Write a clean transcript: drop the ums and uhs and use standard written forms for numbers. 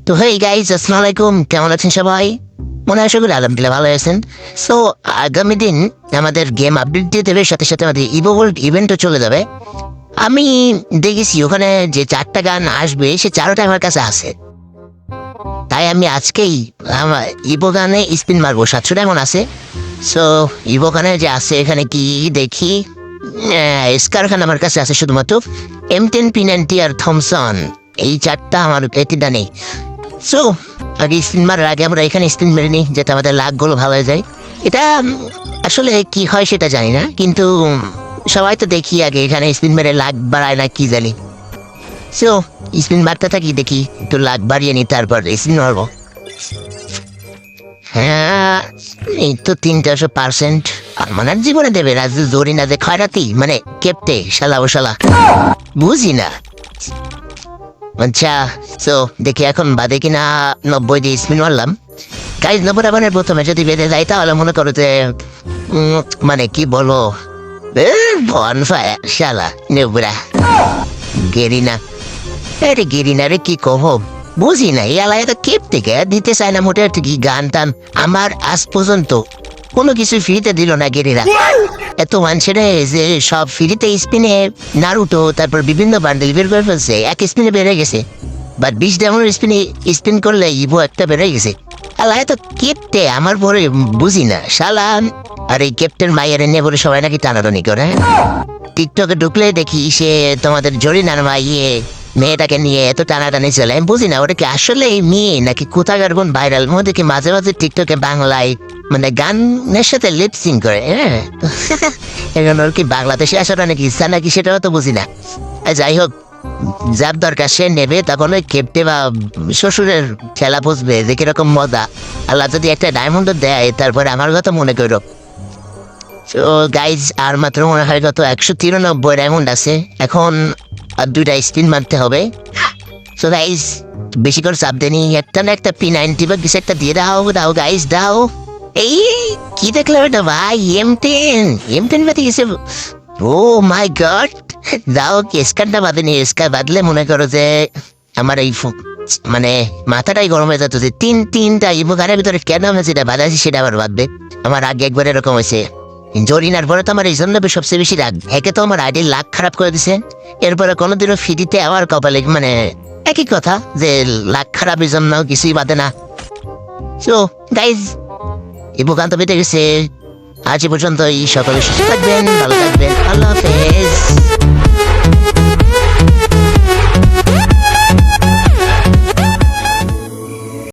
তো hey guys, আসসালামু আলাইকুম। কেমন আছেন সবাই? মনে হয় সকলে আলহামদুলিল্লাহ ভালো আছেন। সো আগামী দিন আমাদের গেম আপডেট দিয়ে দেবে, সাথে সাথে আমাদের ইভো ওয়ার্ল্ড ইভেন্টও চলে যাবে। আমি দেখেছি ওখানে যে 4টা গান আসবে, সে 4টা আমার কাছে আছে। তাই আমি আজকেই আমার ইভো গানে স্পিন মারবো। 700 এমন আছে। সো ইভো গানে যে আছে এখানে কি দেখি, স্কার খান আমার কাছে আছে শুধুমাত্র। M10 P90 আর থমসন, এই 4টা আমার এটিটা নেই। সো আগে স্পিন মারার আগে আমরা এখানে স্পিন মেরে নিই, যাতে আমাদের লাখগুলো ভালো হয়ে যায়। এটা আসলে কি হয় সেটা জানি না, কিন্তু সবাই তো দেখি আগে এখানে স্পিন মেরে লাখ বাড়ায় না কি জানি। সো স্পিন মারতে থাকি, দেখি একটু লাখ বাড়িয়ে নিই, তারপর স্পিন মারবো। হ্যাঁ, এই তো 300%। আর মানার জীবনে দেবে রাজু জোরি না যে খয়রাতি, মানে কেপটে শালা ও শালা, বুঝি না। আচ্ছা, সো দেখি এখন বাদে কিনা 90 দিয়ে স্পিন মারলাম। গাইজ 90 রানের প্রথমে যদি বেঁধে যায় তাহলে মনে করো যে মানে কি বলো, বনফায়ার শালা নেবরা গেরিনা। আরে গেরিনা রে কি কহ, বুঝি না। এই আলায় তো কেপ থেকে দিতে চায় না মোটে। কি গান টান আমার আজ পর্যন্ত কোনো কিছু ফ্রিতে দিল না গেরিরা। এত মানুষের যে সব ফ্রিতে স্পিনে নারুটো তারপর বিভিন্ন বান্ডেল বের করে ফেলছে, এক স্পিনে বেড়ে গেছে। বাট 20 ডায়মন্ড স্পিনে স্পিন করলে ইভো একটা বেড়ে গেছে। আল্লাহ এত কেপটে আমার পরে, বুঝি না শালা। আর এই ক্যাপ্টেন মাইয়ার নিয়ে বলে সবাই নাকি টানাটানি করে। টিকটকে ঢুকলে দেখি সে তোমাদের জরিনার মাইয়ে মেয়েটাকে নিয়ে এত টানাটানি চলে। আমি বুঝি না ওটা কি আসলে মেয়ে নাকি কোথাকার কোন ভাইরাল মধ্যে কি মাঝে মাঝে টিকটকে বাংলায় মানে গানের সাথে লিপসিং করে। হ্যাঁ এখন ওর কি বাংলাদেশে আসাটা নাকি ইচ্ছা নাকি সেটাও তো বুঝি না। যাই হোক, যার দরকার সে নেবে, তখন ওই কেপটে বা শ্বশুরের খেলা বুঝবে যে কিরকম মজা। আল্লাহ যদি একটা ডায়মন্ড দেয় তারপরে আমার কথা মনে করো। তো গাইজ আর মাত্র মনে হয় কত 193 ডায়মন্ড আছে। এখন আর 2টা স্পিন মারতে হবে। সো গাইজ বেশি করে চাপ দেনি, একটা না একটা P90 বা কিছু একটা দিয়ে দাও দাও গাইজ দাও। এই কি দেখলাম এটা ভাই, M10 বাদে গেছে। ও মাই গড, দাও কি স্কারটা বাঁধেনি। স্কার বাঁধলে মনে করো যে আমার এই মানে মাথাটাই গরম হয়ে যেত যে তিনটা ইভো গানের ভিতরে কেন আমি যেটা বাঁধাছি সেটা আবার বাঁধবে। আমার আগে একবার এরকম হয়েছে জরিনার পরে তো আমার এই জন্য সবচেয়ে বেশি রাগ। একে তো আমার আইডির লাখ খারাপ করে দিছে, এরপরে কোনোদিনও ফ্রিতে আমার কপালে মানে একই কথা যে লাখ খারাপের জন্য কিছুই বাদে না। সো গাইজ ইভো গান তো বেঁধে গেছে। আজ পর্যন্ত এই সকলে সুস্থ থাকবেন, ভালো থাকবেন, আল্লাহ হাফেজ।